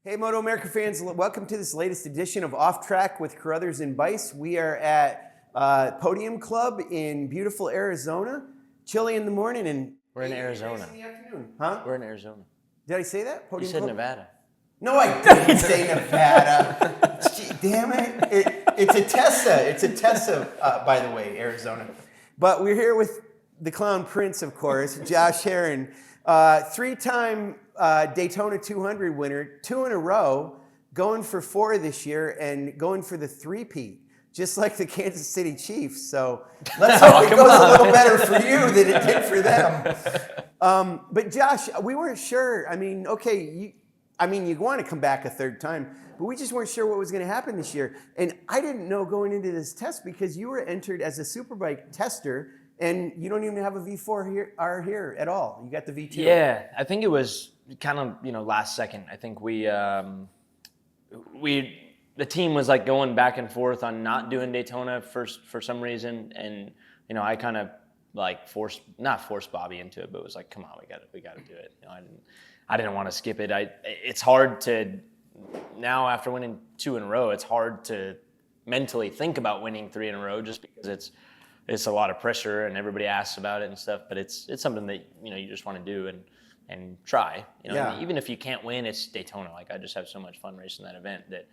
Hey, MotoAmerica fans, welcome to this latest edition of Off Track with Carruthers and Bice. We are at Podium Club in beautiful Arizona. Chilly in the morning and... We're in Arizona. In the afternoon. Huh? We're in Arizona. Did I say that? Podium You said Club? Nevada. No, I didn't say Nevada. Gee, damn it. It's a Tessa. It's a Tessa, by the way, Arizona. But we're here with the Clown Prince, of course, Josh Herrin. Three-time Daytona 200 winner, 2 in a row, going for 4 this year and going for the three-peat, just like the Kansas City Chiefs. So let's hope it goes a little better for you than it did for them. But Josh, we weren't sure. I mean, okay, you want to come back a third time, but we just weren't sure what was going to happen this year. And I didn't know going into this test because you were entered as a Superbike tester, and you don't even have a V4R here at all. You got the V2. Yeah, I think it was kind of, last second. I think the team was like going back and forth on not doing Daytona first for some reason. And, I kind of like not forced Bobby into it, but it was like, come on, we got to do it. I didn't want to skip it. It's hard to, now after winning 2 in a row, it's hard to mentally think about winning 3 in a row just because it's a lot of pressure and everybody asks about it and stuff, but it's something that, you just want to do and try. Yeah. Even if you can't win, it's Daytona. Like, I just have so much fun racing that event that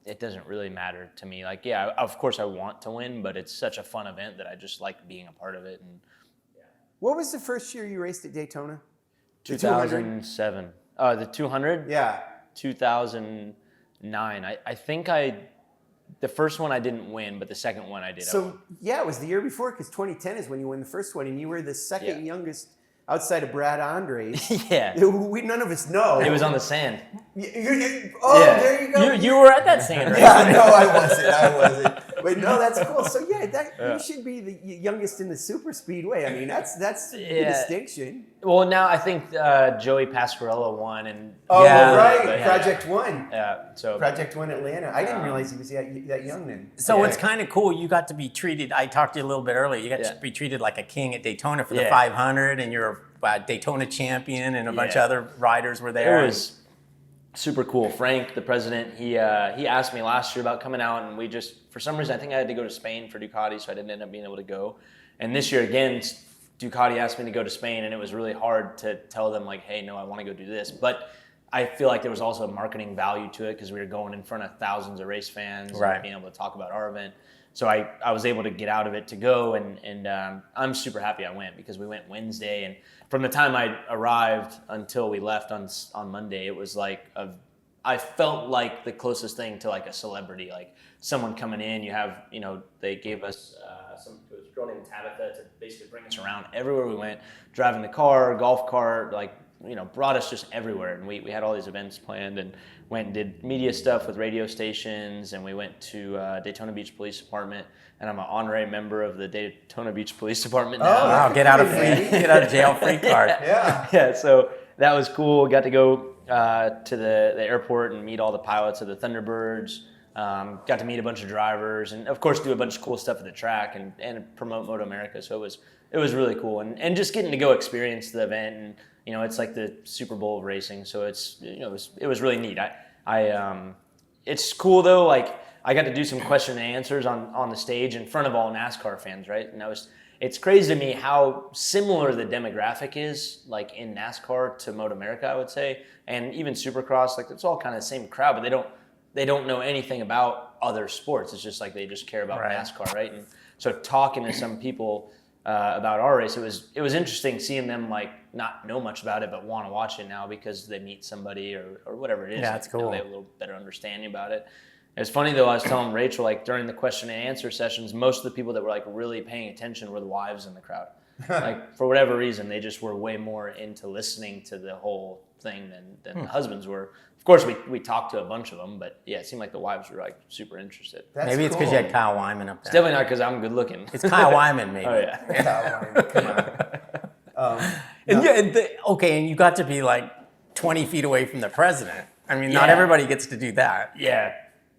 it doesn't really matter to me. Like, yeah, of course I want to win, but it's such a fun event that I just like being a part of it. And yeah. What was the first year you raced at Daytona? 2007. The 200? Yeah. 2009. I think the first one I didn't win, but the second one I did. So, yeah, it was the year before because 2010 is when you win the first one, and you were the second youngest outside of Brad Andres. Yeah. None of us know. It was on the sand. There you go. You were at that sand, right? Yeah, no, I wasn't. But no, that's cool. So, you should be the youngest in the super speedway. I mean, that's the distinction. Well, now I think Joey Pasquarello won. Right. Project One. Yeah. So Project One Atlanta. I didn't realize he was that young then. So it's kind of cool. You got to be treated. I talked to you a little bit earlier. You got to be treated like a king at Daytona for the 500, and you're a Daytona champion, and a bunch of other riders were there. It was super cool. Frank, the president, he asked me last year about coming out, and we just, for some reason, I think I had to go to Spain for Ducati, so I didn't end up being able to go. And this year again, Ducati asked me to go to Spain, and it was really hard to tell them, like, hey, no, I want to go do this. But I feel like there was also a marketing value to it because we were going in front of thousands of race fans and being able to talk about our event. So I was able to get out of it to go, and I'm super happy I went because we went Wednesday. And from the time I arrived until we left on Monday, it was like I felt like the closest thing to like a celebrity, like someone coming in. You have, they gave us it was a girl named Tabitha to basically bring us around everywhere we went, driving the car, golf cart, like, brought us just everywhere. And we had all these events planned and went and did media stuff with radio stations. And we went to Daytona Beach Police Department. And I'm an honorary member of the Daytona Beach Police Department now. Oh, wow, get out of jail free card. Yeah, so that was cool. Got to go to the airport and meet all the pilots of the Thunderbirds. Got to meet a bunch of drivers and, of course, do a bunch of cool stuff at the track and promote MotoAmerica. So it was really cool. And just getting to go experience the event. And, it's like the Super Bowl of racing. So it was really neat. It's cool, though. Like, I got to do some question and answers on the stage in front of all NASCAR fans, right? And it's crazy to me how similar the demographic is, like in NASCAR to MotoAmerica, I would say. And even Supercross, like it's all kind of the same crowd, but they don't know anything about other sports. It's just like they just care about NASCAR, right? And so talking to some people about our race, it was interesting seeing them like not know much about it, but want to watch it now because they meet somebody or whatever it is. Yeah, it's cool. They have a little better understanding about it. It's funny though, I was telling Rachel, like during the question and answer sessions, most of the people that were like really paying attention were the wives in the crowd. Like for whatever reason, they just were way more into listening to the whole thing than the husbands were. Of course, we talked to a bunch of them, but yeah, it seemed like the wives were like super interested. Maybe it's because you had Kyle Wyman up there. It's definitely not because I'm good looking. It's Kyle Wyman, maybe. Oh yeah. Kyle Wyman, come on. And you got to be like 20 feet away from the president. I mean, not everybody gets to do that. Yeah.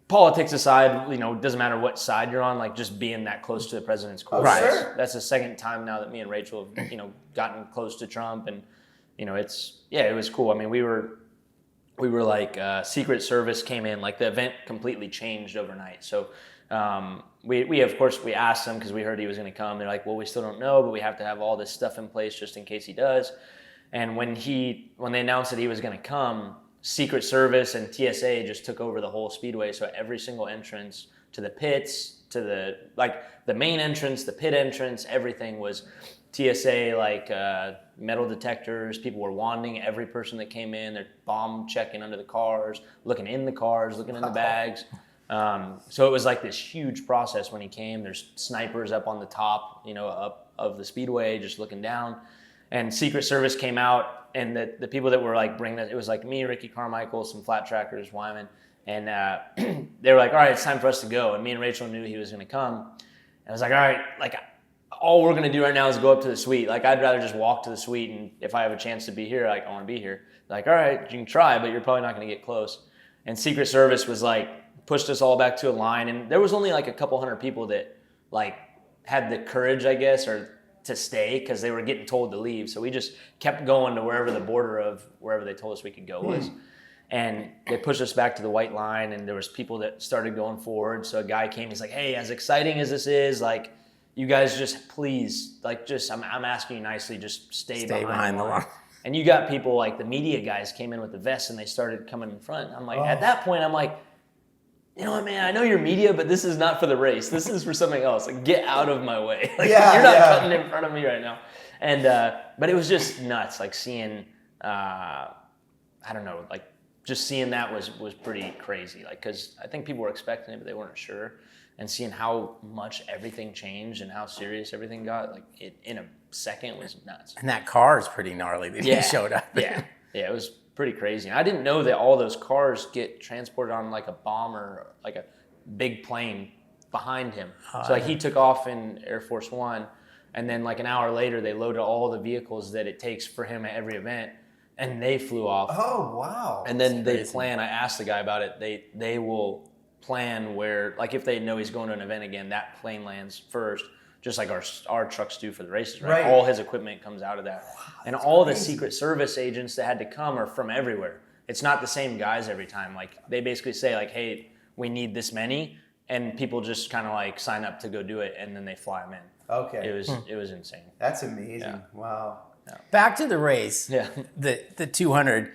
Politics aside, it doesn't matter what side you're on, like just being that close to the president's cool. Right. Sure. That's the second time now that me and Rachel have, gotten close to Trump, and, it was cool. I mean, we were we were like, Secret Service came in, like the event completely changed overnight. So we of course, we asked him because we heard he was going to come. They're like, well, we still don't know, but we have to have all this stuff in place just in case he does. And when they announced that he was going to come, Secret Service and TSA just took over the whole speedway. So every single entrance to the pits, to the main entrance, the pit entrance, everything was TSA, metal detectors. People were wanding every person that came in. They're bomb checking under the cars, looking in the cars, looking in the bags. So it was like this huge process when he came. There's snipers up on the top, up of the speedway, just looking down. And Secret Service came out, and the people that were like bringing it was like me, Ricky Carmichael, some flat trackers, Wyman, and they were like, all right, it's time for us to go. And me and Rachel knew he was going to come. And I was like, all right, all we're going to do right now is go up to the suite. Like, I'd rather just walk to the suite, and if I have a chance to be here, I want to be here. Like, all right, you can try, but you're probably not going to get close. And Secret Service was pushed us all back to a line, and there was only a couple hundred people that had the courage, I guess, or to stay because they were getting told to leave. So we just kept going to wherever the border of wherever they told us we could go was. And they pushed us back to the white line, and there was people that started going forward. So a guy came, he's like, hey, as exciting as this is, you guys just please, I'm asking you nicely, just stay behind the line. And you got people the media guys came in with the vests, and they started coming in front. I'm like, at that point, I'm like, you know what, man, I know you're media, but this is not for the race. This is for something else. Get out of my way. You're not cutting in front of me right now. And, but it was just nuts. Seeing, I don't know, just seeing that was pretty crazy. Cause I think people were expecting it, but they weren't sure. And seeing how much everything changed and how serious everything got, in a second was nuts. And that car is pretty gnarly that he showed up. Yeah, it was pretty crazy. And I didn't know that all those cars get transported on a bomber, a big plane behind him. So he took off in Air Force One, and then an hour later they loaded all the vehicles that it takes for him at every event, and they flew off. Oh, wow. And then they plan, I asked the guy about it, they will plan where, if they know he's going to an event again, that plane lands first, just like our trucks do for the races, right? All his equipment comes out of that. Wow, and all the Secret Service agents that had to come are from everywhere. It's not the same guys every time. They basically say hey, we need this many, and people just kind of sign up to go do it, and then they fly them in. Okay. It was insane. That's amazing. Yeah. Wow. Yeah. Back to the race. Yeah. The 200.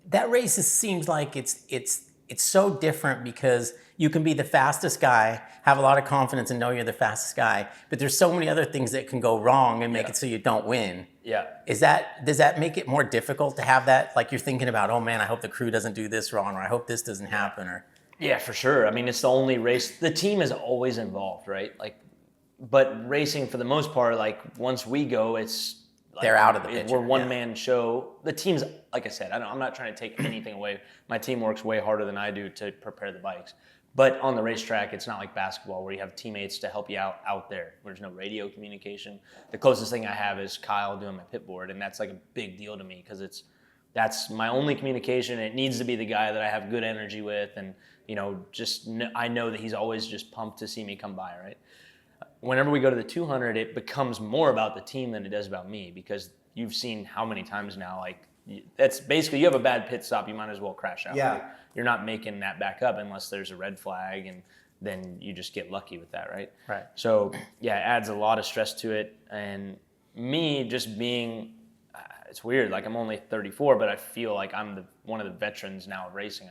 That race seems like it's so different because you can be the fastest guy, have a lot of confidence and know you're the fastest guy, but there's so many other things that can go wrong and make it so you don't win. Yeah. Does that make it more difficult to have that? You're thinking about, oh man, I hope the crew doesn't do this wrong, or I hope this doesn't happen, or. Yeah, for sure. I mean, it's the only race, the team is always involved, right? But racing for the most part, once we go, it's they're out of the picture. We're one-man show. The team's, like I said, I'm not trying to take anything away. My team works way harder than I do to prepare the bikes. But on the racetrack, it's not like basketball where you have teammates to help you out there. There's no radio communication. The closest thing I have is Kyle doing my pit board, and that's a big deal to me because that's my only communication. It needs to be the guy that I have good energy with, and I know that he's always just pumped to see me come by, right? Whenever we go to the 200, it becomes more about the team than it does about me, because you've seen how many times now, that's basically, you have a bad pit stop, you might as well crash out. Yeah. You're not making that back up unless there's a red flag, and then you just get lucky with that, right? Right. So, yeah, it adds a lot of stress to it. And me just being, it's weird, I'm only 34, but I feel like I'm one of the veterans now of racing.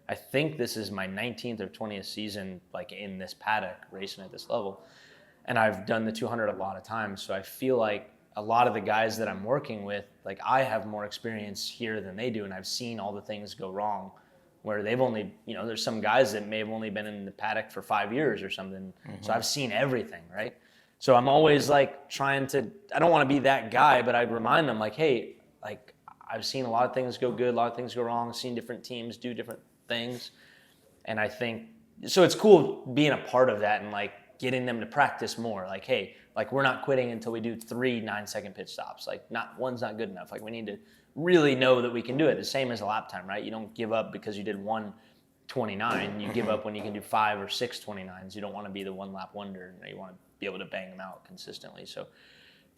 I think this is my 19th or 20th season, in this paddock, racing at this level. And I've done the 200 a lot of times, so I feel like a lot of the guys that I'm working with, I have more experience here than they do, and I've seen all the things go wrong, where they've only, there's some guys that may have only been in the paddock for 5 years or something, so I've seen everything, right? So I'm always trying to, I don't want to be that guy, but I remind them hey, I've seen a lot of things go good, a lot of things go wrong, seen different teams do different things, and I think, so it's cool being a part of that and getting them to practice more. Hey, we're not quitting until we do 3 9-second pit stops. One's not good enough. We need to really know that we can do it. The same as a lap time, right? You don't give up because you did 1:29. You give up when you can do 5 or 6 29s. You don't want to be the one lap wonder. You want to be able to bang them out consistently. So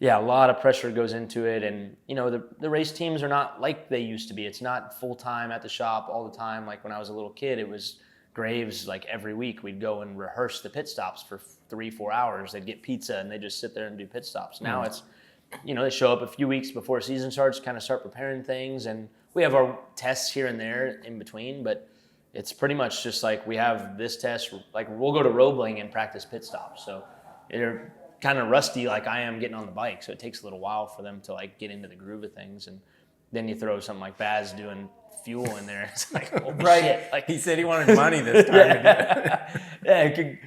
Yeah, a lot of pressure goes into it, and the race teams are not like they used to be. It's not full time at the shop all the time. Like when I was a little kid, it was Graves like every week. We'd go and rehearse the pit stops for 3-4 hours. They'd get pizza and they just sit there and do pit stops. Now it's they show up a few weeks before season starts, kind of start preparing things, and we have our tests here and there in between, but it's pretty much just like we have this test. Like we'll go to Roebling and practice pit stops, so they're kind of rusty like I am getting on the bike, so it takes a little while for them to like get into the groove of things. And then you throw something like Baz doing fuel in there, it's like, oh shit. Like he said he wanted money this time. it could,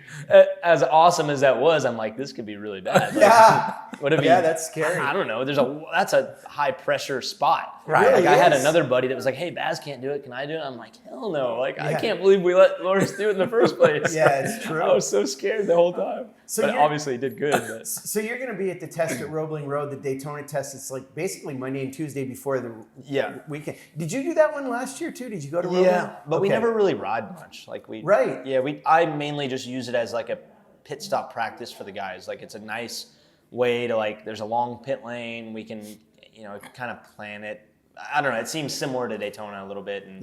as awesome as that was, I'm like, this could be really bad. Like, what if that's scary. I don't know. That's a high pressure spot. Right. Really Like I had is. another buddy that was like, hey, Baz can't do it. Can I do it? I'm like, hell no. Like I can't believe we let Lawrence do it in the first place. Yeah, it's true. I was so scared the whole time. So but you're- obviously he did good. But. So you're going to be at the test at Roebling Road, the Daytona test. It's like basically Monday and Tuesday before the weekend. Did you do that one last year too? Did you go to Roebling? Yeah, but we never really ride much. Like Right. Yeah, I mainly just use it as like a pit stop practice for the guys. Like it's a nice way to like. There's a long pit lane. We can kind of plan it. I don't know. It seems similar to Daytona a little bit, and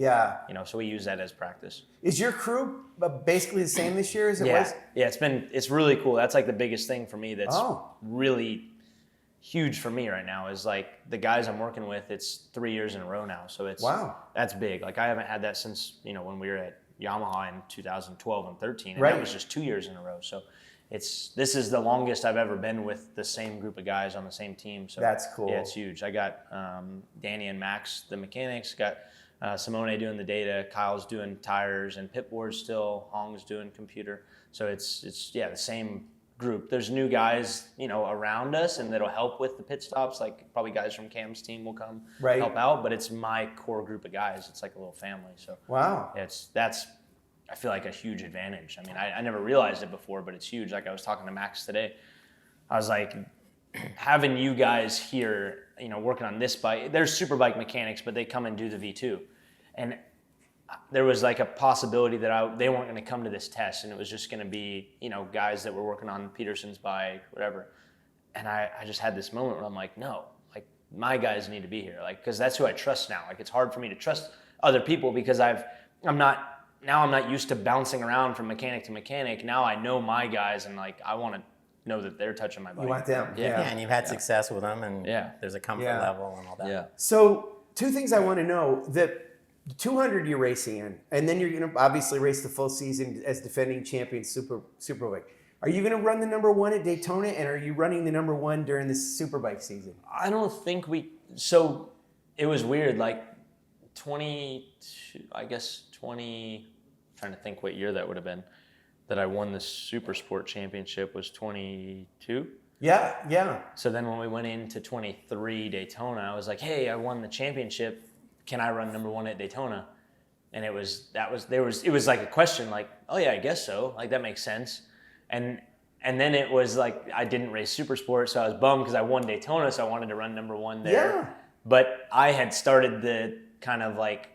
so we use that as practice. Is your crew basically the same this year as it was? Yeah, it's really cool. That's like the biggest thing for me. That's really huge for me right now is like the guys I'm working with. It's 3 years in a row now, so it's that's big. Like I haven't had that since when we were at Yamaha in 2012 and 13, and that was just 2 years in a row. So this is the longest I've ever been with the same group of guys on the same team. So that's cool. Yeah, it's huge. I got Danny and Max, the mechanics. Got Simone doing the data. Kyle's doing tires and pit boards still. Hong's doing computer. So it's the same group. There's new guys around us and that'll help with the pit stops. Like probably guys from Cam's team will come help out. But it's my core group of guys. It's like a little family. So that's I feel like a huge advantage. I mean, I never realized it before, but it's huge. Like I was talking to Max today. I was like, having you guys here, working on this bike, there's superbike mechanics, but they come and do the V2. And there was like a possibility that they weren't going to come to this test, and it was just going to be, guys that were working on Peterson's bike, whatever. And I just had this moment where I'm like, no, like my guys need to be here. Like, cause that's who I trust now. Like it's hard for me to trust other people because I'm not used to bouncing around from mechanic to mechanic. Now I know my guys, and like I want to know that they're touching my bike. You want them. Yeah, and you've had success with them, and there's a comfort level and all that. Yeah. So 2 things I want to know. The 200 you're racing in, and then you're going to obviously race the full season as defending champion Superbike. Are you going to run the number 1 at Daytona, and are you running the number 1 during the Superbike season? I don't think so it was weird, like 20, trying to think what year that would have been, that I won the Super Sport Championship was 22. Yeah. So then when we went into 23 Daytona, I was like, hey, I won the championship. Can I run number 1 at Daytona? And it was like a question like, oh yeah, I guess so. Like that makes sense. And then it was like, I didn't race Super Sport, so I was bummed because I won Daytona, so I wanted to run number 1 there. Yeah. But I had started the kind of like,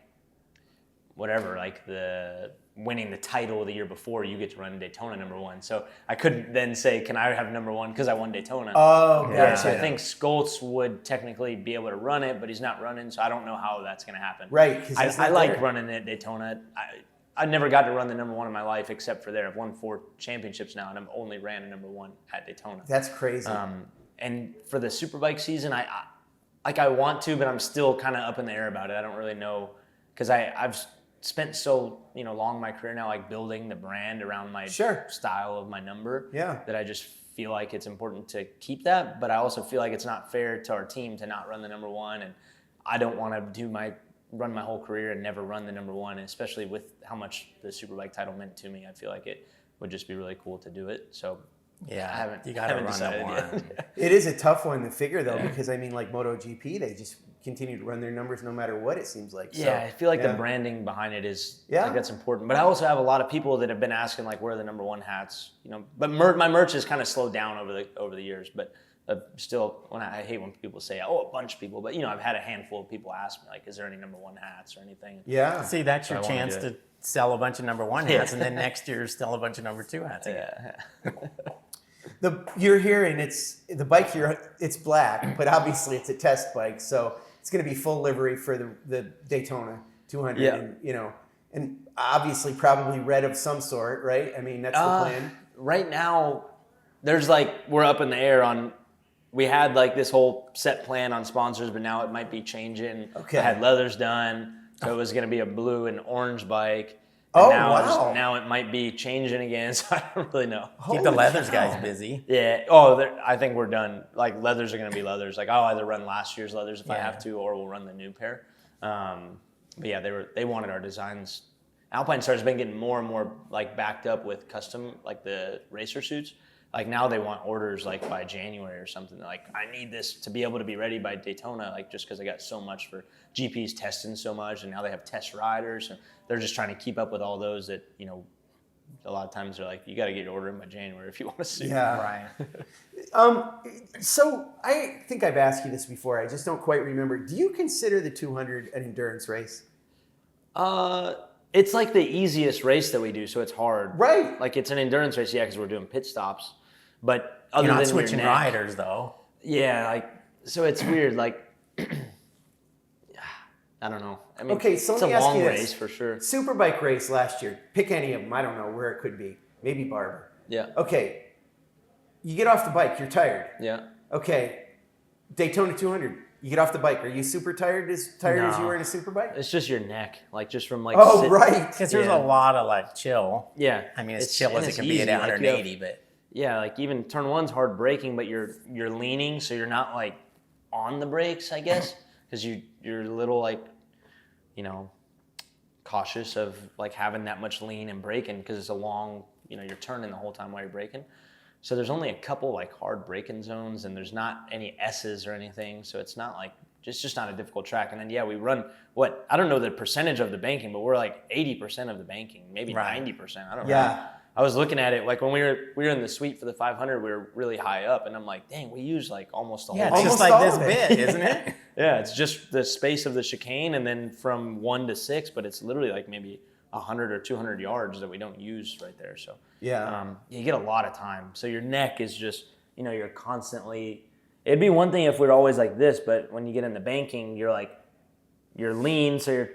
whatever, like the winning the title the year before, you get to run Daytona number 1. So I couldn't then say, can I have number 1 because I won Daytona? Oh, yeah. gotcha. So I think Skoltz would technically be able to run it, but he's not running, so I don't know how that's going to happen. Right. I like running at Daytona. I never got to run the number 1 in my life except for there. I've won 4 championships now, and I've only ran a number 1 at Daytona. That's crazy. And for the Superbike season, I want to, but I'm still kind of up in the air about it. I don't really know because I've spent so long in my career now, like building the brand around my style of my number. Yeah. That I just feel like it's important to keep that, but I also feel like it's not fair to our team to not run the number 1, and I don't want to run my whole career and never run the number 1, especially with how much the Superbike title meant to me. I feel like it would just be really cool to do it. So yeah, you got to run that one. It is a tough one to figure though, because I mean, like MotoGP, they just continue to run their numbers no matter what, it seems like. Yeah, I feel like the branding behind it is like that's important. But I also have a lot of people that have been asking like, where are the number 1 hats? But my merch has kind of slowed down over the years. But still, I hate when people say, oh, a bunch of people. But I've had a handful of people ask me like, is there any number 1 hats or anything? Yeah. See, that's your chance to sell a bunch of number 1 hats, and then next year sell a bunch of number 2 hats. Yeah. You're here, and the bike here. It's black, but obviously it's a test bike, so it's going to be full livery for the Daytona 200. Yeah. And, and obviously probably red of some sort, right? I mean, that's the plan. Right now, we're up in the air on. We had this whole set plan on sponsors, but now it might be changing. Okay. I had leathers done, so it was going to be a blue and orange bike. Oh, now wow. Now it might be changing again, so I don't really know. Keep the leathers guys busy. Yeah. Oh, I think we're done. Leathers are going to be leathers. I'll either run last year's leathers if I have to, or we'll run the new pair. But yeah, they wanted our designs. Alpine Star's been getting more and more backed up with custom, the racer suits. Now they want orders by January or something. I need this to be able to be ready by Daytona, just because I got so much for GPs testing so much, and now they have test riders, and they're just trying to keep up with all those that, a lot of times they're you got to get your order in by January if you want to see. Yeah. Right. So I think I've asked you this before. I just don't quite remember. Do you consider the 200 an endurance race? It's the easiest race that we do, so it's hard. Right. It's an endurance race, yeah, because we're doing pit stops. But other You're not than switching your neck, riders, though. Yeah, so it's weird. I don't know. I mean, Okay, so it's let me a ask long you this. race for sure. Superbike race last year. Pick any of them. I don't know where it could be. Maybe Barber. Yeah. Okay. You get off the bike. You're tired. Yeah. Okay. Daytona 200. You get off the bike. Are you super tired? As tired as you No. were in a superbike? It's just your neck, just from Oh, sit- right. Because there's Yeah. a lot of chill. Yeah. I mean, as It's- chill and as it it's can be at easy, 180, but Yeah, even turn one's hard braking, but you're leaning, so you're not on the brakes, I guess, because you're a little cautious of having that much lean and braking because it's a long, you're turning the whole time while you're braking. So there's only a couple hard braking zones, and there's not any S's or anything, so it's not it's just not a difficult track. And then yeah, we run I don't know the percentage of the banking, but we're 80% of the banking, maybe Right. 90%. I don't know. Yeah. I was looking at it when we were in the suite for the 500, we were really high up, and I'm dang, we use almost the whole. yeah, it's thing. just Almost like all this of it. bit, isn't it? Yeah, it's just the space of the chicane, and then from 1 to 6, but it's literally maybe 100 or 200 yards that we don't use right there. So Yeah. you get a lot of time. So your neck is just you're constantly. It'd be one thing if we were always like this, but when you get in the banking, you're lean, so you're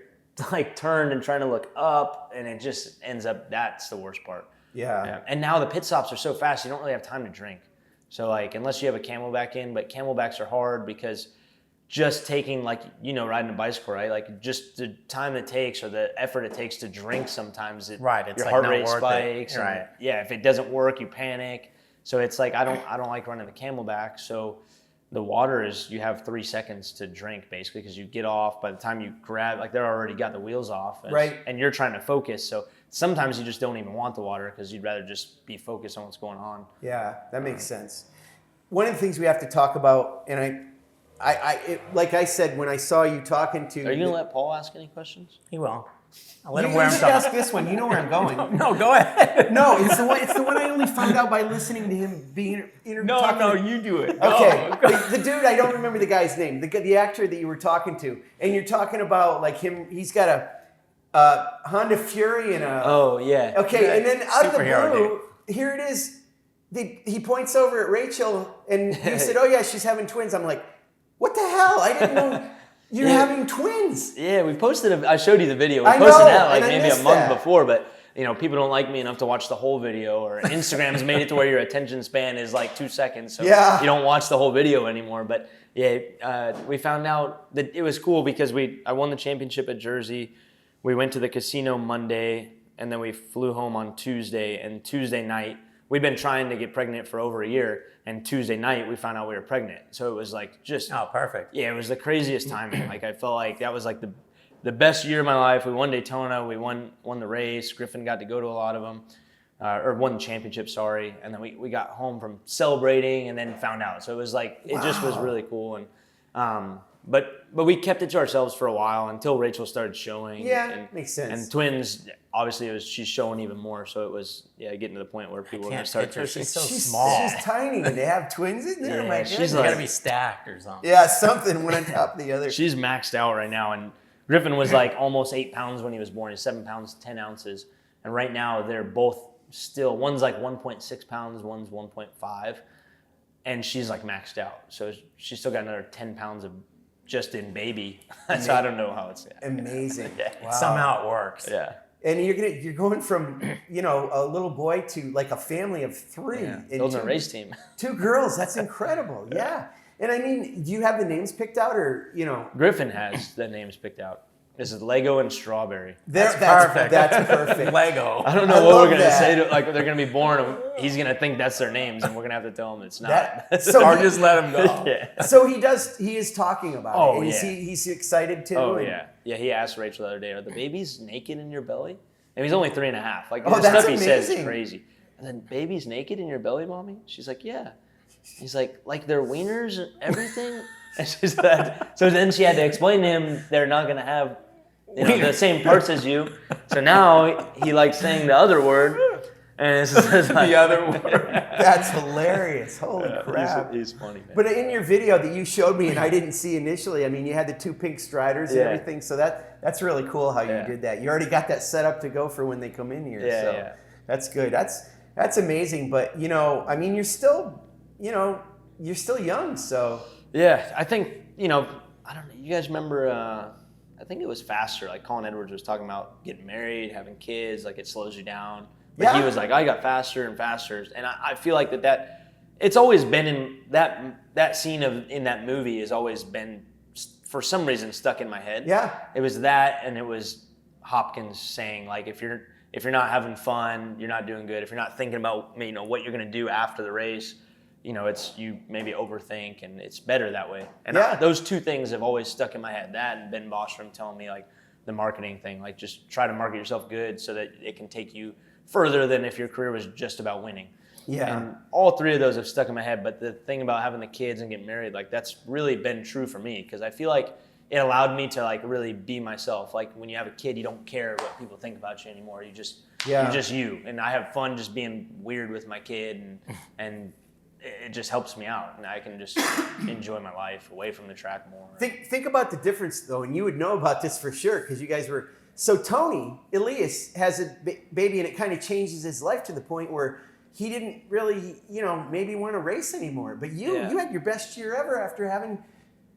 turned and trying to look up, and it just ends up. That's the worst part. Yeah. And now the pit stops are so fast, you don't really have time to drink. So unless you have a Camelback in, but Camelbacks are hard because just taking riding a bicycle, right? Just the time it takes or the effort it takes to drink sometimes Right, it's your heart not rate worth it. spikes. And, Right. yeah, if it doesn't work, you panic. So it's I don't like running the Camelback. So the water is you have 3 seconds to drink basically because you get off. By the time you grab, they're already got the wheels off, Right. And you're trying to focus. So sometimes you just don't even want the water because you'd rather just be focused on what's going on. Yeah, that makes sense. One of the things we have to talk about, and like I said, when I saw you talking to... Are you gonna let Paul ask any questions? He will. I'll let You him wear him should ask this one. You know where I'm going. No, go ahead. No, it's the one I only found out by listening to him being interviewed. you do it. Okay, the dude, I don't remember the guy's name, the actor that you were talking to, and you're talking about him. He's got a Honda Fury and a. Oh yeah. Okay, and then out of the Superhero blue, here it is. He points over at Rachel, and you said, "Oh yeah, she's having twins." I'm like, "What the hell? I didn't know you're Yeah. having twins." Yeah, we posted. I showed you the video. We I posted know, that and I maybe a missed month that. before, but people don't like me enough to watch the whole video, or Instagram's made it to where your attention span is 2 seconds, so Yeah. you don't watch the whole video anymore. But yeah, we found out that it was cool because I won the championship at Jersey. We went to the casino Monday, and then we flew home on Tuesday. And Tuesday night, we'd been trying to get pregnant for over a year, and Tuesday night we found out we were pregnant. So it was just Oh, perfect. yeah, it was the craziest timing. I felt like that was the best year of my life. We won Daytona. We won the race. Griffin got to go to a lot of them, or won the championship. Sorry, and then we got home from celebrating, and then found out. So it was it just was really cool. And but we kept it to ourselves for a while until Rachel started showing. Yeah, and, makes sense. And twins, obviously, she's showing even more. So it was getting to the point where people were going to start picture. cursing. She's so small. She's tiny, and they have twins in there. Yeah, My she's goodness. She's got to be stacked or something. Yeah, something one on top of the other. She's maxed out right now, and Griffin was almost 8 pounds when he was born. He's 7 pounds 10 ounces, and right now they're both still. One's 1.6 pounds, one's 1.5. and she's like maxed out. So she's still got another 10 pounds of just in baby. So I don't know how it's amazing. Wow. Somehow it works. Yeah. And you're going from, you know, a little boy to like a family of 3. Yeah. And Building a race team. 2 girls. That's incredible. Yeah. And I mean, do you have the names picked out, or, you know? Griffin has the names picked out. This is Lego and Strawberry. That's perfect. That's perfect. Lego. I don't know what we're going to say to, like, they're going to be born and he's going to think that's their names and we're going to have to tell him it's not. Or just let him go. Yeah. So he is talking about Oh, it. yeah. He's excited too. Oh, and- yeah. Yeah, he asked Rachel the other day, are the babies naked in your belly? And he's only 3.5. Like, Oh, the that's stuff he says is amazing. crazy. And then, babies naked in your belly, Mommy? She's like, yeah. He's like their wieners and everything? And she said, so then she had to explain to him they're not going to have, you know, the same parts as you. So now he likes saying the other word. And it's just like, The other word. That's hilarious. Holy crap. He's funny, man. But in your video that you showed me and I didn't see initially, I mean, you had the 2 pink striders and Yeah. everything. So that's really cool how you Yeah. did that. You already got that set up to go for when they come in here. Yeah, so yeah. that's good. That's amazing. But, you know, I mean, you're still young. So Yeah, I think, you know, I don't know. You guys remember, I think it was Faster. Like Colin Edwards was talking about getting married, having kids, like it slows you down. But Yeah. he was like, I got faster and faster. And I feel like that it's always been in that scene in that movie has always been, for some reason, stuck in my head. yeah. It was that, and it was Hopkins saying, like, if you're not having fun, you're not doing good. If you're not thinking about, you know, what you're going to do after the race, you know, it's you maybe overthink, and it's better that way. And Yeah. those 2 things have always stuck in my head. That and Ben Bostrom telling me, like, the marketing thing, like, just try to market yourself good so that it can take you further than if your career was just about winning. Yeah. And all 3 of those have stuck in my head. But the thing about having the kids and getting married, like, that's really been true for me, because I feel like it allowed me to, like, really be myself. Like, when you have a kid, you don't care what people think about you anymore. You're just you. And I have fun just being weird with my kid, and it just helps me out, and I can just enjoy my life away from the track more. Think about the difference, though, and you would know about this for sure because you guys were. So Tony Elias has a baby, and it kind of changes his life to the point where he didn't really, you know, maybe want to race anymore. But you had your best year ever after having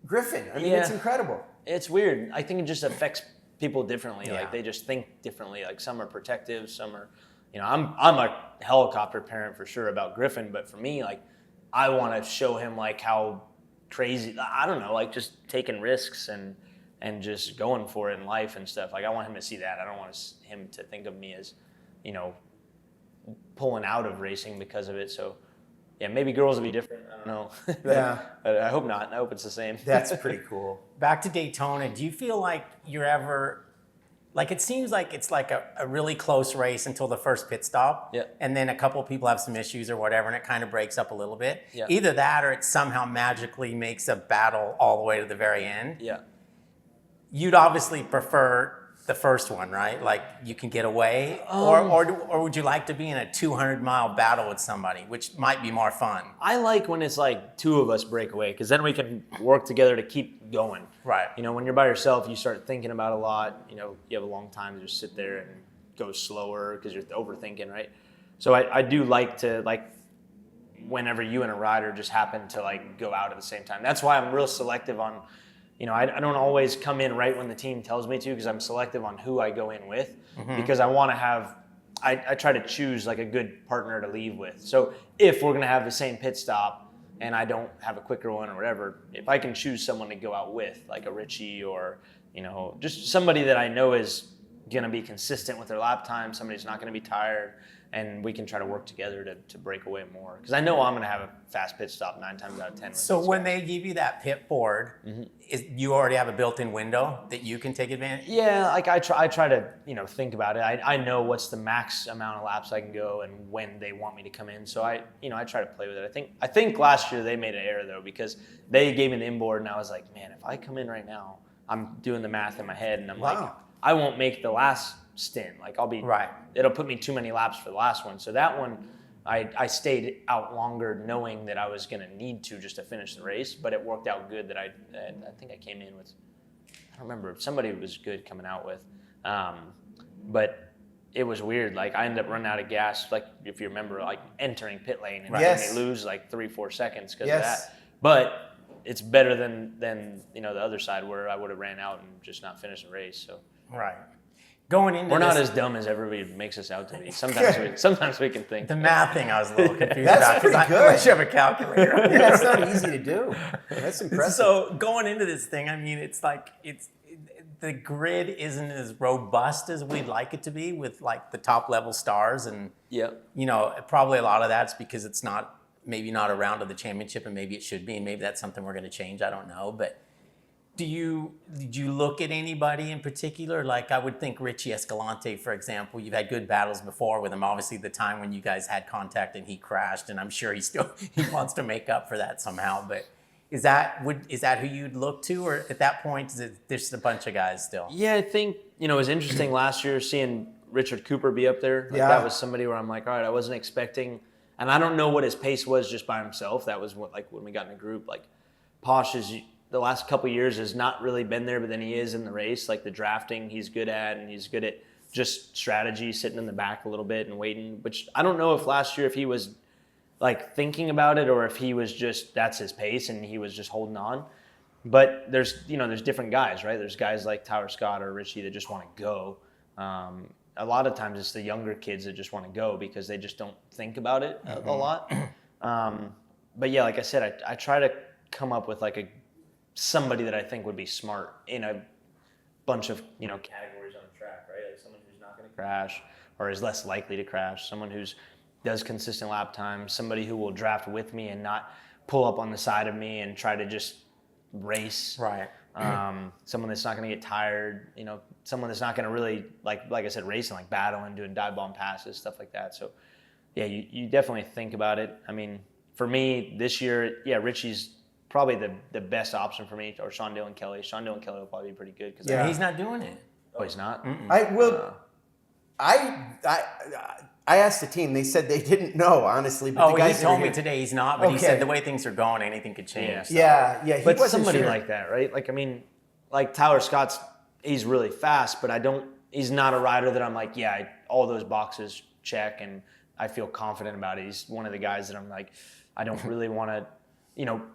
Griffin. I mean, it's incredible. It's weird. I think it just affects people differently. Yeah. Like, they just think differently. Like, some are protective, some are, you know, I'm a helicopter parent for sure about Griffin, but for me, like, I want to show him, like, how crazy, I don't know, like, just taking risks and just going for it in life and stuff. Like, I want him to see that. I don't want him to think of me as, you know, pulling out of racing because of it. So, yeah, maybe girls will be different. I don't know. Yeah. But I hope not. I hope it's the same. That's pretty cool. Back to Daytona, do you feel like you're ever, like, it seems like it's like a really close race until the first pit stop. Yeah. And then a couple of people have some issues or whatever, and it kind of breaks up a little bit. Yeah. Either that or it somehow magically makes a battle all the way to the very end. Yeah. You'd obviously prefer the first one, right? Like, you can get away, or would you like to be in a 200-mile battle with somebody, which might be more fun? I like when it's like 2 of us break away, because then we can work together to keep going. Right. You know, when you're by yourself, you start thinking about a lot. You know, you have a long time to just sit there and go slower because you're overthinking, right? So I do like to, like, whenever you and a rider just happen to, like, go out at the same time. That's why I'm real selective on, you know, I don't always come in right when the team tells me to, because I'm selective on who I go in with, because I want to have, I try to choose, like, a good partner to leave with. So if we're going to have the same pit stop and I don't have a quicker one or whatever, if I can choose someone to go out with, like a Richie or, you know, just somebody that I know is going to be consistent with their lap time, somebody who's not going to be tired, and we can try to work together to break away more. Because I know I'm going to have a fast pit stop 9 times out of 10. So when they give you that pit board, you already have a built-in window that you can take advantage? Yeah, like I try to, you know, think about it. I know what's the max amount of laps I can go and when they want me to come in. So I try to play with it. I think last year they made an error though, because they gave me the inboard and I was like, man, if I come in right now, I'm doing the math in my head and I'm like, I won't make the last stint. Like, I'll be right. It'll put me too many laps for the last one. So that one, I stayed out longer knowing that I was going to need to just to finish the race, but it worked out good that I think I came in with, I don't remember, somebody was good coming out with. But it was weird. Like I ended up running out of gas. Like if you remember, like entering pit lane and Yes. they lose like 3-4 seconds because Yes. of that. But it's better than the other side where I would have ran out and just not finished the race. So Right. Going into we're not this, as dumb as everybody makes us out to be. Sometimes we can think. the math thing, I was a little confused That's about pretty I good. should have a calculator. Yeah, it's not easy to do. That's impressive. So going into this thing, I mean, it's like the grid isn't as robust as we'd like it to be with like the top level stars, and Yeah. probably a lot of that's because it's maybe not a round of the championship, and maybe it should be, and maybe that's something we're going to change. I don't know, but did you look at anybody in particular? Like I would think Richie Escalante, for example. You've had good battles before with him. Obviously, the time when you guys had contact and he crashed, and I'm sure he wants to make up for that somehow. But is that who you'd look to, or at that point is it just a bunch of guys still? Yeah, I think it was interesting last year seeing Richard Cooper be up there. Like, Yeah. that was somebody where I'm like, all right, I wasn't expecting, and I don't know what his pace was just by himself. That was when we got in a group. Like Posh is the last couple of years has not really been there, but then he is in the race. Like the drafting, he's good at, and he's good at just strategy, sitting in the back a little bit and waiting. Which I don't know if last year if he was like thinking about it or if he was just that's his pace and he was just holding on. But there's different guys, right? There's guys like Tyler Scott or Richie that just want to go. A lot of times it's the younger kids that just want to go because they just don't think about it a lot. But yeah, like I said, I try to come up with like somebody that I think would be smart in a bunch of categories on the track, right? Like someone who's not going to crash or is less likely to crash, someone who's does consistent lap time, somebody who will draft with me and not pull up on the side of me and try to just race. Right. Someone that's not going to get tired, someone that's not going to really like I said, racing, like battling, doing dive bomb passes, stuff like that. So yeah, you definitely think about it. I mean, for me this year, yeah, Richie's probably the best option for me, or Sean Dillon Kelly. Sean Dillon Kelly will probably be pretty good because He's not doing it. Oh, he's not. I will. I asked the team. They said they didn't know, honestly. But the guys he told are me here. today he's not. But he Okay. said the way things are going, anything could change. Yeah. So. Yeah. He But wasn't somebody sure. like that, right? Like I mean, like Tyler Scott's, he's really fast, but he's not a rider that I'm like, yeah, all those boxes check, and I feel confident about it. He's one of the guys that I'm like, I don't really want to.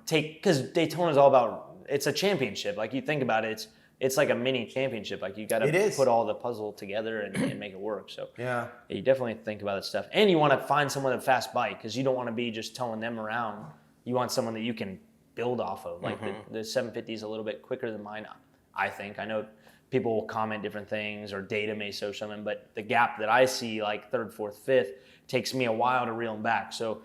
Take, because Daytona is all about, it's a championship. Like you think about it, it's like a mini championship. Like you got to put all the puzzle together and make it work. So Yeah. you definitely think about that stuff. And you want to find someone with a fast bike because you don't want to be just towing them around. You want someone that you can build off of. Like the 750 is a little bit quicker than mine, I think. I know people will comment different things or data may show something, but the gap that I see, like third, fourth, fifth, takes me a while to reel him back. So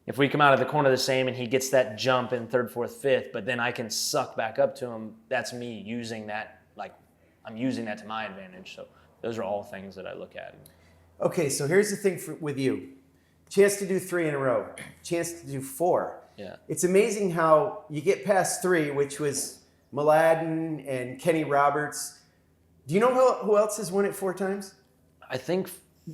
if we come out of the corner the same and he gets that jump in third, fourth, fifth, but then I can suck back up to him, that's me using that, like I'm using that to my advantage. So those are all things that I look at. Okay, so here's the thing with you. Chance to do 3 in a row. Chance to do 4. Yeah. It's amazing how you get past 3, which was Mladen and Kenny Roberts. Do you know who else has won it 4 times? I think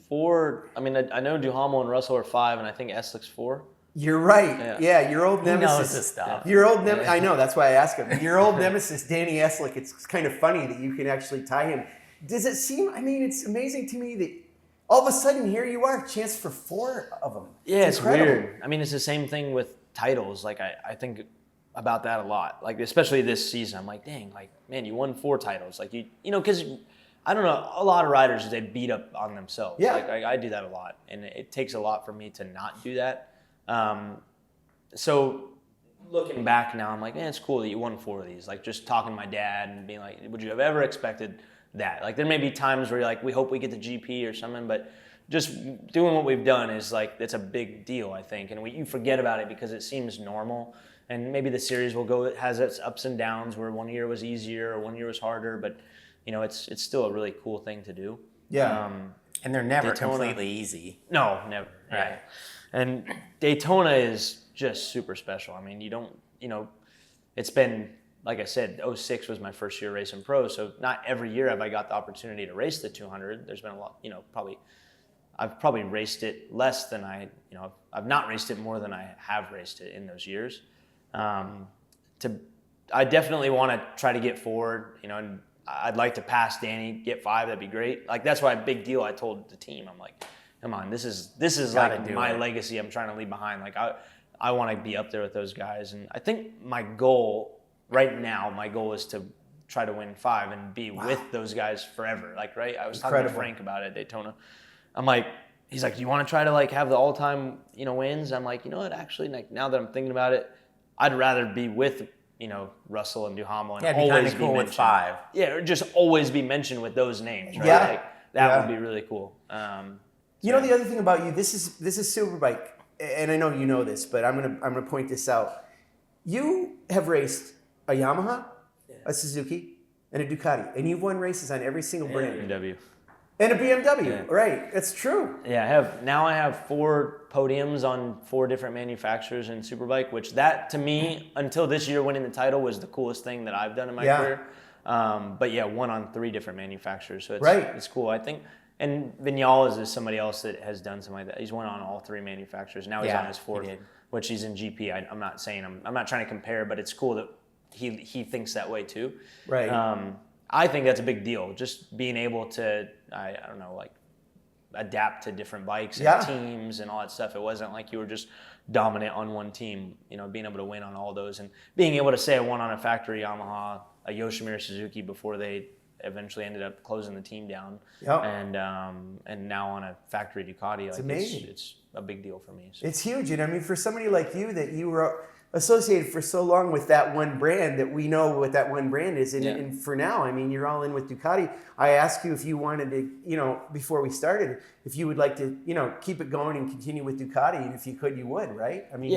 4, I mean, I know Duhamel and Russell are 5, and I think Eslick's 4. You're right. Yeah, your old nemesis. knows this stuff. Your old I know, that's why I asked him. Your old nemesis, Danny Eslick, it's kind of funny that you can actually tie him. Does it seem, I mean, it's amazing to me that all of a sudden here you are, chance for 4 of them. Yeah, it's incredible. weird. I mean, it's the same thing with titles. Like, I think about that a lot. Like, especially this season, I'm like, dang, like, man, you won 4 titles. Like, because I don't know, a lot of riders, they beat up on themselves. Yeah. Like, I do that a lot, and it takes a lot for me to not do that. So looking back now, I'm like, man, it's cool that you won 4 of these. Like, just talking to my dad and being like, would you have ever expected that? Like, there may be times where you're like, we hope we get the GP or something, but just doing what we've done is like, it's a big deal, I think. And you forget about it because it seems normal. And maybe the series it has its ups and downs where one year was easier or one year was harder, but it's still a really cool thing to do. Yeah. And they're never Daytona. completely easy. No, never. Right. Yeah. And Daytona is just super special. I mean, it's been, like I said, 06 was my first year racing pro, so not every year have I got the opportunity to race the 200. There's been a lot, I've probably raced it less than I've not raced it more than I have raced it in those years. I definitely want to try to get forward, and I'd like to pass Danny, get 5. That'd be great. Like that's why a big deal. I told the team, I'm like, come on, this is like my legacy. I'm trying to leave behind. Like I want to be up there with those guys. And I think my goal right now, is to try to win 5 and be with those guys forever. Like, right? I was talking to Frank about it at Daytona. I'm like, he's like, do you want to try to like have the all-time, wins? I'm like, you know what? Actually, like now that I'm thinking about it, I'd rather be with, Russell and Duhamel and always be cool mentioned. With 5. Yeah, or just always be mentioned with those names, right? Yeah. Like, that would be really cool. You know, the other thing about you, this is Superbike, and I know you know this, but I'm gonna point this out. You have raced a Yamaha, a Suzuki, and a Ducati, and you've won races on every single brand. BMW. And a BMW, right? That's true. Yeah, I have 4 podiums on 4 different manufacturers in Superbike, which that to me, until this year winning the title, was the coolest thing that I've done in my career. But yeah, 1 on 3 different manufacturers, so it's cool. I think, and Vinales is somebody else that has done something like that. He's won on all 3 manufacturers. Now he's on his 4th, which he's in GP. I'm not saying I'm not trying to compare, but it's cool that he thinks that way too. Right. I think that's a big deal. Just being able to, I don't know, like adapt to different bikes and teams and all that stuff. It wasn't like you were just dominant on one team. Being able to win on all those and being able to say I won on a factory Yamaha, a Yoshimura Suzuki before they eventually ended up closing the team down, and now on a factory Ducati. It's amazing. It's a big deal for me. So. It's huge, and I mean for somebody like you that you were associated for so long with that one brand that we know what that one brand is, and for now, I mean you're all in with Ducati. I asked you if you wanted to, before we started, if you would like to, keep it going and continue with Ducati, and if you could, you would, right? I mean,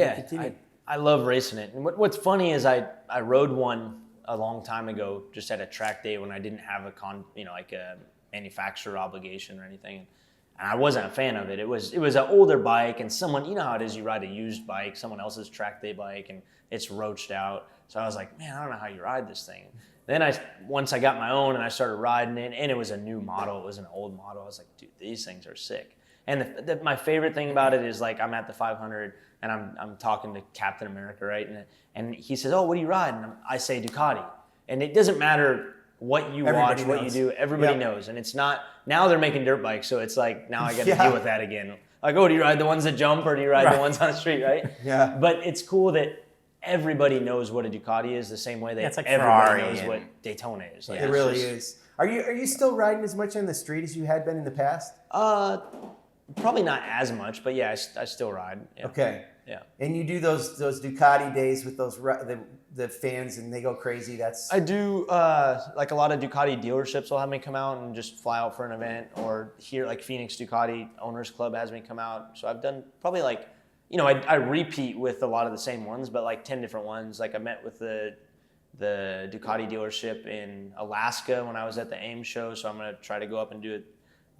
I love racing it, and what's funny is I rode one a long time ago, just at a track day when I didn't have like a manufacturer obligation or anything, and I wasn't a fan of it. It was an older bike, and someone, you know how it is, you ride a used bike, someone else's track day bike, and it's roached out. So I was like, man, I don't know how you ride this thing. Then once I got my own and I started riding it, and it was a new model, it was an old model. I was like, dude, these things are sick. And my favorite thing about it is like I'm at the 500 and I'm talking to Captain America, right? And he says, oh, what do you ride? And I say Ducati. And it doesn't matter what you watch, what you do, everybody knows. And it's not, now they're making dirt bikes, so it's like, now I got to deal with that again. Like, oh, do you ride the ones that jump or do you ride the ones on the street, right? Yeah. But it's cool that everybody knows what a Ducati is the same way that like everybody knows what Daytona is. Like, it really is. Are you still riding as much on the street as you had been in the past? Probably not as much, but yeah, I still ride. Yeah. Okay. Yeah. And you do those Ducati days with those the fans, and they go crazy. I do like a lot of Ducati dealerships will have me come out and just fly out for an event, or here like Phoenix Ducati Owners Club has me come out. So I've done probably like, I repeat with a lot of the same ones, but like 10 different ones. Like I met with the Ducati dealership in Alaska when I was at the AIM show, so I'm gonna try to go up and do a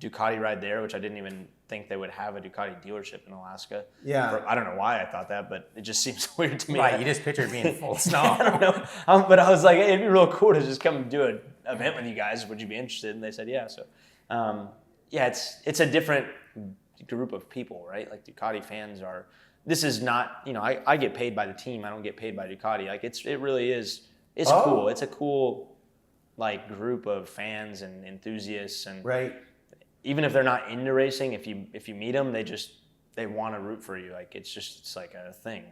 Ducati ride there, which I didn't even think they would have a Ducati dealership in Alaska. Yeah. I don't know why I thought that, but it just seems weird to me. Right, you just pictured being full of snow. I don't know. But I was like, hey, it'd be real cool to just come and do an event with you guys. Would you be interested? And they said, yeah. So, it's a different group of people, right? Like Ducati fans are, this is not, I get paid by the team. I don't get paid by Ducati. Like it really is, it's cool. It's a cool, like, group of fans and enthusiasts. And even if they're not into racing, if you meet them, they want to root for you. Like it's like a thing.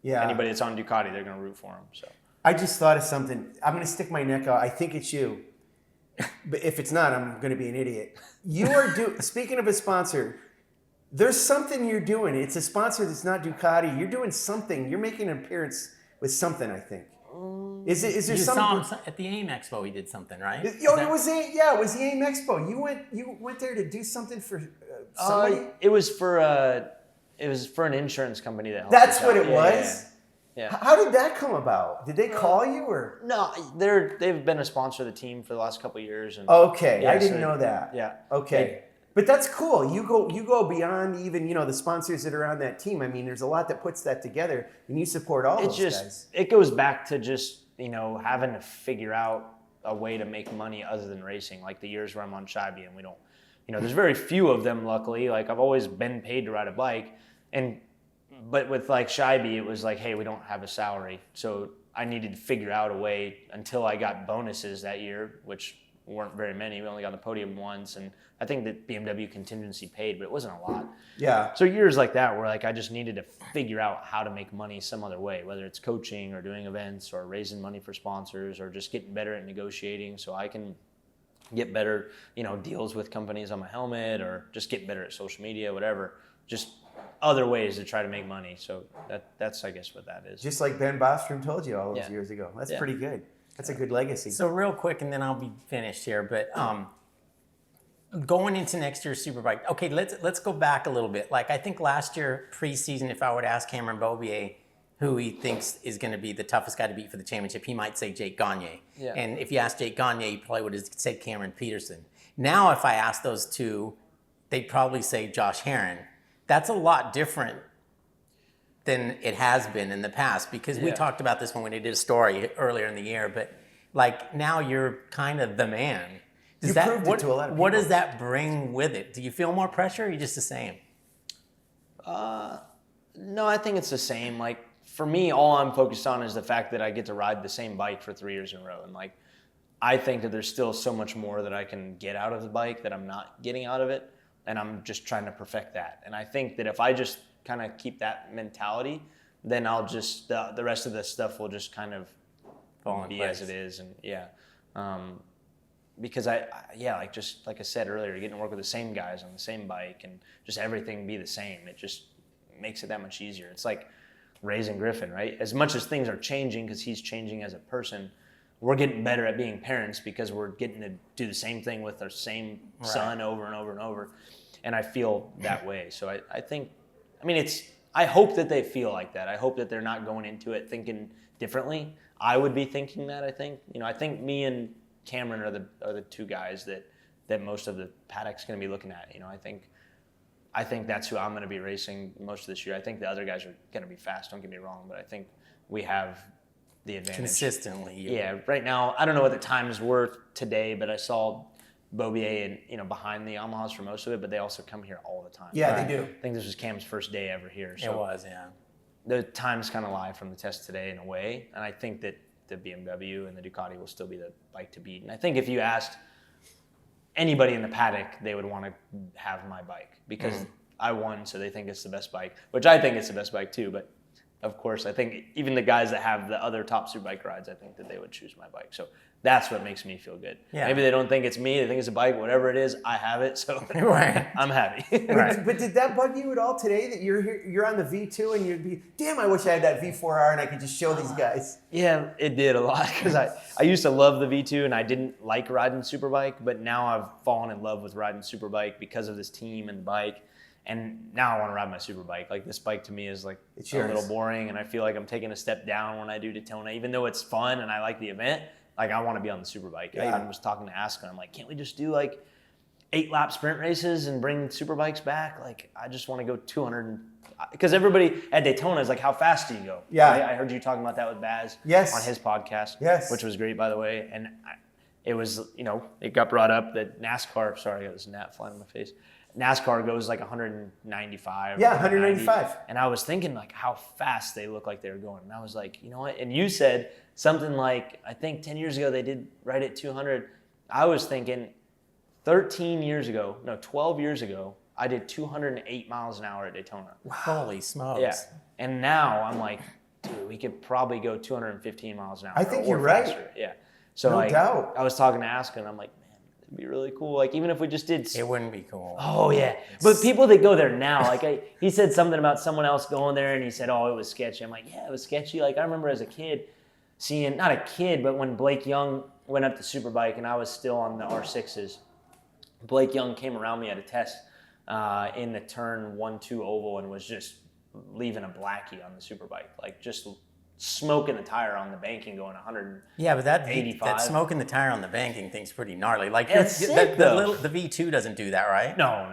Anybody that's on Ducati, they're gonna root for them. So I just thought of something. I'm gonna stick my neck out. I think it's you, but if it's not, I'm gonna be an idiot. You are speaking of a sponsor. There's something you're doing. It's a sponsor that's not Ducati. You're doing something. You're making an appearance with something, I think. Is there you something? saw him at the AIM Expo. He did something, right? It was the AIM Expo. You went there to do something for somebody. It was for an insurance company that helped That's us what out. it was. Yeah. How did that come about? Did they call you or? No, they've been a sponsor of the team for the last couple of years. And okay, I didn't know that. Yeah. Okay. But that's cool. You go beyond even the sponsors that are on that team. I mean, there's a lot that puts that together, and you support all those guys. It goes back to just having to figure out a way to make money other than racing. Like the years where I'm on Scheibe and we don't, there's very few of them. Luckily, like I've always been paid to ride a bike, but with like Scheibe, it was like, hey, we don't have a salary, so I needed to figure out a way until I got bonuses that year, which weren't very many. We only got the podium once, and I think that BMW contingency paid, but it wasn't a lot. Yeah. So years like that where like I just needed to figure out how to make money some other way, whether it's coaching or doing events or raising money for sponsors or just getting better at negotiating so I can get better, deals with companies on my helmet or just get better at social media, whatever. Just other ways to try to make money. So that's I guess what that is. Just like Ben Bostrom told you all those years ago. That's Yeah. pretty good. That's a good legacy. So real quick, and then I'll be finished here. But going into next year's Superbike, okay, let's go back a little bit. Like I think last year preseason, if I would ask Cameron Beaubier who he thinks is going to be the toughest guy to beat for the championship, he might say Jake Gagne. Yeah. And if you ask Jake Gagne, he probably would have said Cameron Peterson. Now, if I ask those two, they'd probably say Josh Herrin. That's a lot different than it has been in the past, because we talked about this when we did a story earlier in the year, but like now you're kind of the man. You proved it to a lot of What people. does that bring with it? Do you feel more pressure, or are you just the same? No, I think it's the same. Like for me, all I'm focused on is the fact that I get to ride the same bike for 3 years in a row. And like, I think that there's still so much more that I can get out of the bike that I'm not getting out of it. And I'm just trying to perfect that. And I think that if I just kind of keep that mentality, then I'll just, the rest of the stuff will just kind of Fall in be place. as it is. And because like just like I said earlier, getting to work with the same guys on the same bike and just everything be the same, it just makes it that much easier. It's like raising Griffin, right? As much as things are changing because he's changing as a person, we're getting better at being parents because we're getting to do the same thing with our same son over and over and over. And I feel that way. So I think, I hope that they feel like that. I hope that they're not going into it thinking differently. I would be thinking that, I think. I think me and Cameron are the two guys that most of the paddock's going to be looking at. I think that's who I'm going to be racing most of this year. I think the other guys are going to be fast, don't get me wrong, but I think we have the advantage. Consistently. Yeah, right now, I don't know what the times were today, but I saw Beaubier and behind the Yamahas for most of it, but they also come here all the time. Yeah, they do. I think this was Cam's first day ever here. So It was, yeah. the times kind of lie from the test today in a way, and I think that the BMW and the Ducati will still be the bike to beat. And I think if you asked anybody in the paddock, they would want to have my bike because I won, so they think it's the best bike, which I think it's the best bike too. But of course, I think even the guys that have the other top Superbike rides, I think that they would choose my bike. So that's what makes me feel good. Yeah. Maybe they don't think it's me, they think it's a bike, whatever it is, I have it, so Right. I'm happy. Right. But did that bug you at all today that you're on the V2 and you'd be, damn, I wish I had that V4R and I could just show these guys? Yeah, it did a lot because I used to love the V2 and I didn't like riding Superbike, but now I've fallen in love with riding Superbike because of this team and the bike. And now I want to ride my Superbike. Like this bike to me is like It's a yours. little boring, and I feel like I'm taking a step down when I do Daytona, even though it's fun and I like the event. Like I want to be on the Superbike. Yeah. I even was talking to Aspen. I'm like, can't we just do like 8-lap sprint races and bring Superbikes back? Like I just want to go 200. Because everybody at Daytona is like, how fast do you go? Yeah. Right? I heard you talking about that with Baz Yes. on his podcast, Yes. which was great, by the way. And it was, it got brought up that NASCAR, sorry, I got this gnat flying in my face. NASCAR goes like 195. Yeah, 190. 195. And I was thinking like how fast they look like they were going. And I was like, you know what? And you said something like, I think 10 years ago they did right at 200. I was thinking 12 years ago, I did 208 miles an hour at Daytona. Holy smokes. Yeah. And now I'm like, dude, we could probably go 215 miles an hour. I think or you're right. faster. Yeah. So No doubt. I was talking to Aska and I'm like, man, it'd be really cool. Like even if we just did. It wouldn't be cool. Oh yeah. But people that go there now, like he said something about someone else going there and he said, oh, it was sketchy. I'm like, yeah, it was sketchy. Like I remember as a kid seeing, not a kid, but when Blake Young went up to Superbike and I was still on the R6s, Blake Young came around me at a test in the turn 1-2 oval and was just leaving a blackie on the Superbike, like just smoking the tire on the banking going 100. Yeah, but that 85. smoking the tire on the banking thing's pretty gnarly. Like Yeah, it's sick, the though. V2 doesn't do that, right? No.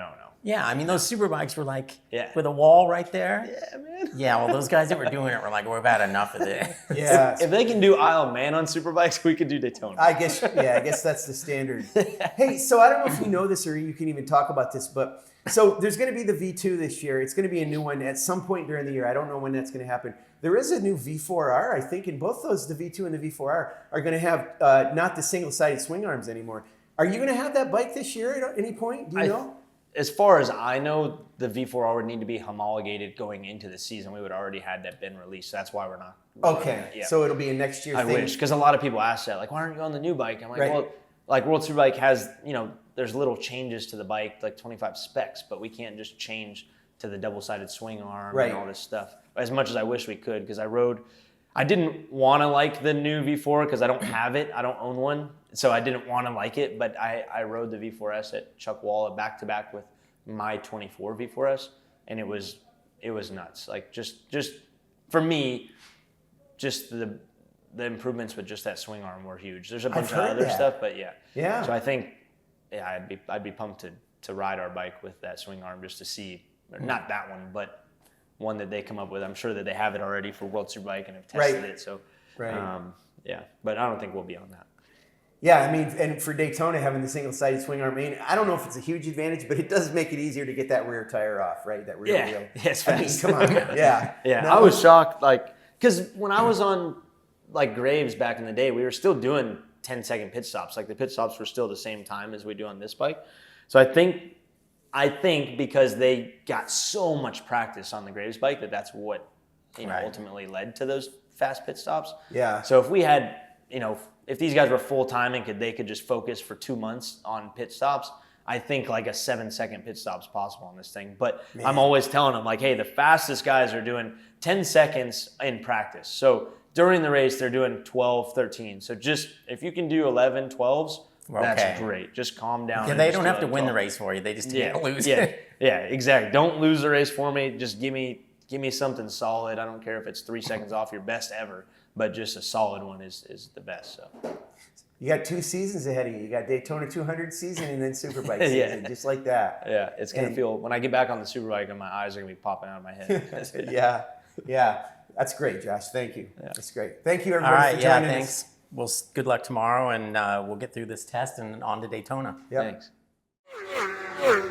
Yeah, I mean, those super bikes were like Yeah. with a wall right there. Yeah, man. Yeah, well, those guys that were doing it were like, we've had enough of it. Yeah. If they can do Isle of Man on superbikes, we could do Daytona. I guess that's the standard. Hey, so I don't know if you know this or you can even talk about this, but so there's going to be the V2 this year. It's going to be a new one at some point during the year. I don't know when that's going to happen. There is a new V4R, I think, and both those, the V2 and the V4R, are going to have not the single-sided swing arms anymore. Are you going to have that bike this year at any point? Do you know? As far as I know, the V4R would need to be homologated going into the season. We would already had that been released. So that's why we're not. Okay, Yeah. so it'll be a next year I thing. wish, because a lot of people ask that, like, why aren't you on the new bike? I'm like, Right. well, like World Superbike has, there's little changes to the bike, like 25 specs, but we can't just change to the double-sided swing arm Right. and all this stuff. As much as I wish we could, because I didn't want to like the new V4 because I don't have it. I don't own one, so I didn't want to like it. But I rode the V4S at Chuck Wall back-to-back with my 24 V4S, and it was nuts. Like just for me, just the improvements with just that swing arm were huge. There's a bunch of other stuff, but yeah. So I think I'd be pumped to ride our bike with that swing arm just to see, not that one, but one that they come up with. I'm sure that they have it already for World Superbike and have tested it. So but I don't think we'll be on that. Yeah, I mean, and for Daytona, having the single-sided swing arm, I mean, I don't know if it's a huge advantage, but it does make it easier to get that rear tire off, right? That rear wheel. Yes, I mean, come on. Yeah. No, I was shocked, like, because when I was on, like, Graves back in the day, we were still doing 10-second pit stops. Like, the pit stops were still the same time as we do on this bike. So I think because they got so much practice on the Graves bike that's what, ultimately led to those fast pit stops. Yeah. So if we had, if these guys were full-time and they could just focus for 2 months on pit stops, I think like a 7-second pit stop's possible on this thing. But I'm always telling them, like, hey, the fastest guys are doing 10 seconds in practice. So during the race, they're doing 12, 13. So just if you can do 11, 12s, that's great. Just calm down. Yeah, they don't have to win the race for you. They just can't lose it. Yeah, exactly. Don't lose the race for me. Just give me something solid. I don't care if it's 3 seconds off your best ever, but just a solid one is the best. So You got 2 seasons ahead of you. You got Daytona 200 season and then Superbike season, just like that. Yeah, it's going to feel, when I get back on the Superbike and my eyes are going to be popping out of my head. Yeah. That's great, Josh. Thank you. Yeah. That's great. Thank you, All everybody, right, for joining us. thanks. Well, good luck tomorrow, and we'll get through this test and on to Daytona. Yep. Thanks.